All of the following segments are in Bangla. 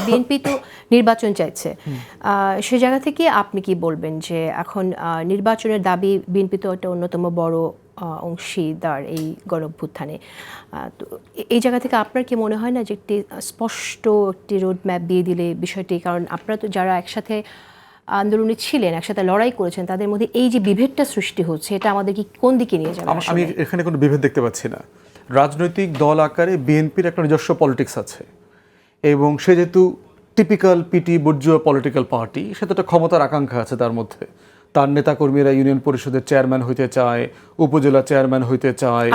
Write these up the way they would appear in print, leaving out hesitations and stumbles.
বিএনপি তো নির্বাচন চাইছে, সে জায়গা থেকে আপনি কি বলবেন যে এখন নির্বাচনের দাবি বিএনপি তো একটা অন্যতম বড় অংশীদার এই গণঅভ্যুত্থানে, তো এই জায়গা থেকে আপনার কি মনে হয় না যে একটি স্পষ্ট একটি রোড ম্যাপ দিয়ে দিলে বিষয়টি, কারণ আপনারা তো যারা একসাথে আন্দোলনে ছিলেন, একসাথে লড়াই করেছেন, তাদের মধ্যে এই যে বিভেদটা সৃষ্টি হচ্ছে, এটা আমাদের কি কোন দিকে নিয়ে যাবে? আমি এখানে কোনো বিভেদ দেখতে পাচ্ছি না। রাজনৈতিক দল আকারে বিএনপির একটা নিজস্ব পলিটিক্স আছে, এবং সে যেহেতু typical petty bourgeois political party, সে তো একটা ক্ষমতার আকাঙ্ক্ষা আছে তার মধ্যে। তার নেতাকর্মীরা ইউনিয়ন পরিষদের চেয়ারম্যান হইতে চায়, উপজেলা চেয়ারম্যান হইতে চায়,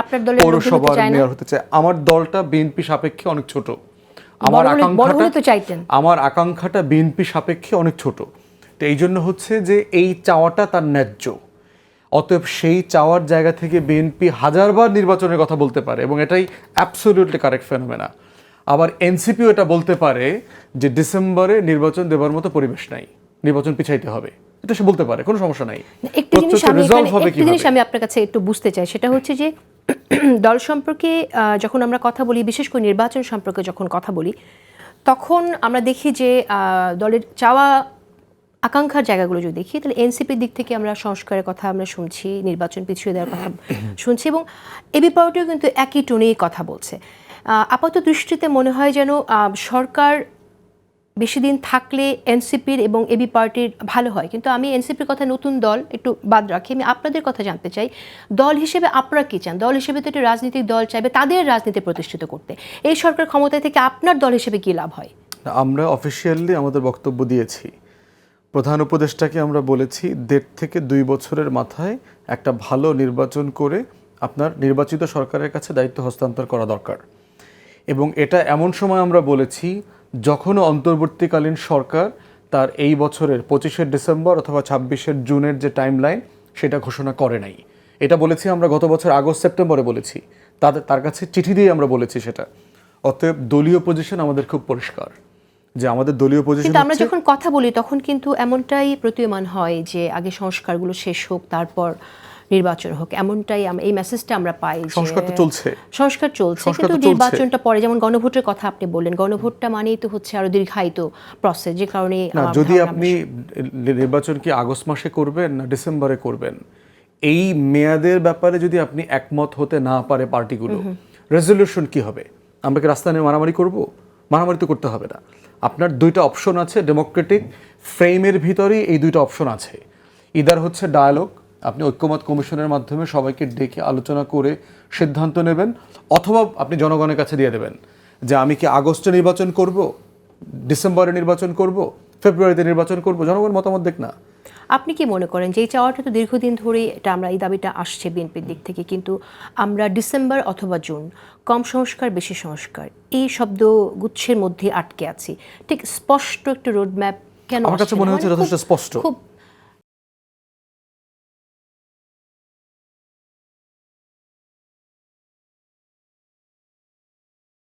পৌরসভার মেয়র হতে চায়। আমার দলটা বিএনপি সাপেক্ষে অনেক ছোট, আমার আকাঙ্ক্ষাটা বিএনপি সাপেক্ষে অনেক ছোট। তো এই জন্য হচ্ছে যে এই চাওয়াটা তার ন্যায্য, অতএব সেই চাওয়ার জায়গা থেকে বিএনপি হাজারবার নির্বাচনের কথা বলতে পারে, এবং এটাই অ্যাবসলিউটলি কারেক্ট ফেনোমেনা। আবার এনসিপিও এটা বলতে পারে যে ডিসেম্বরে নির্বাচন দেবার মতো পরিবেশ নাই, নির্বাচন পিছাইতে হবে, এটা সে বলতে পারে, কোনো সমস্যা নাই। একটি জিনিস আমি আপনার কাছে একটু বুঝতে চাই, সেটা হচ্ছে যে দল সম্পর্কে যখন আমরা কথা বলি, বিশেষ করে নির্বাচন সম্পর্কে যখন কথা বলি, তখন আমরা দেখি যে দলের চাওয়া আকাঙ্ক্ষার জায়গাগুলো যদি দেখি, তাহলে এনসিপির দিক থেকে আমরা সংস্কারের কথা আমরা শুনছি, নির্বাচন পিছিয়ে দেওয়ার কথা শুনছি, এবং এবি পার্টিও কিন্তু একই টোনেই কথা বলছে। আপাত দৃষ্টিতে মনে হয় যেন সরকার বেশি দিন থাকলে এনসিপির এবং এবি পার্টির ভালো হয়, কিন্তু আমি এনসিপির কথা, নতুন দল একটু বাদ রাখি, আমি আপনাদের কথা জানতে চাই। দল হিসেবে আপনারা কী চান? দল হিসেবে তো একটা রাজনৈতিক দল চাইবে তাদের রাজনীতি প্রতিষ্ঠিত করতে, এই সরকার ক্ষমতায় থেকে আপনার দল হিসেবে কী লাভ হয়? আমরা অফিসিয়ালি আমাদের বক্তব্য দিয়েছি, প্রধান উপদেষ্টাকে আমরা বলেছি 1.5 থেকে 2 বছরের মাথায় একটা ভালো নির্বাচন করে আপনার নির্বাচিত সরকারের কাছে দায়িত্ব হস্তান্তর করা দরকার। এবং এটা এমন সময় আমরা বলেছি যখনও অন্তর্বর্তীকালীন সরকার তার এই বছরের 25শে ডিসেম্বর অথবা 26শে জুনের যে টাইমলাইন সেটা ঘোষণা করে নাই। এটা বলেছি আমরা গত বছর আগস্ট সেপ্টেম্বরে বলেছি, তার কাছে চিঠি দিয়ে আমরা বলেছি সেটা। অতএব দলীয় পজিশন আমাদের খুব পরিষ্কার যে আমাদের দলীয় পজিশন। কিন্তু আমরা যখন কথা বলি তখন কিন্তু এমনটাই প্রতীয়মান হয় যে আগে সংস্কারগুলো শেষ হোক, তারপর নির্বাচন হোক, এমনটাই এই মেসেজটা আমরা পাই। সংস্কার চলছে, কিন্তু নির্বাচনটা পরে, যেমন গণভোটের কথা আপনি বললেন, গণভোটটা মানেই তো হচ্ছে আরো দীর্ঘায়িত প্রসেস, যে কারণে যদি আপনি নির্বাচন কি আগস্ট মাসে করবেন না ডিসেম্বরে করবেন, এই মেয়াদের ব্যাপারে যদি আপনি একমত হতে না পারে পার্টিগুলো, রেজলিউশন কি হবে? আমরা কি রাস্তা নিয়ে মারামারি করব? মারামারি তো করতে হবে না। আপনার 2টা অপশন আছে, ডেমোক্রেটিক ফ্রেমের ভিতরেই এই 2টা অপশন আছে। ইদার হচ্ছে ডায়ালগ, আপনি ঐক্যমত কমিশনের মাধ্যমে সবাইকে ডেকে আলোচনা করে সিদ্ধান্ত নেবেন, অথবা আপনি জনগণের কাছে দিয়ে দেবেন যে আমি কি আগস্টে নির্বাচন করব, ডিসেম্বরে নির্বাচন করব, ফেব্রুয়ারিতে নির্বাচন করব, জনগণ মতামত দেখ না। আপনি কি মনে করেন যে এই চাওয়াটা তো দীর্ঘদিন ধরেই এটা আমরা এই দাবিটা আসছে বিএনপির দিক থেকে, কিন্তু আমরা ডিসেম্বর অথবা জুন, কম সংস্কার বেশি সংস্কার, এই শব্দ গুচ্ছের মধ্যে আটকে আছি? ঠিক স্পষ্ট একটা রোডম্যাপ কেন? আমার কাছে মনে হচ্ছে যথেষ্ট স্পষ্ট। খুব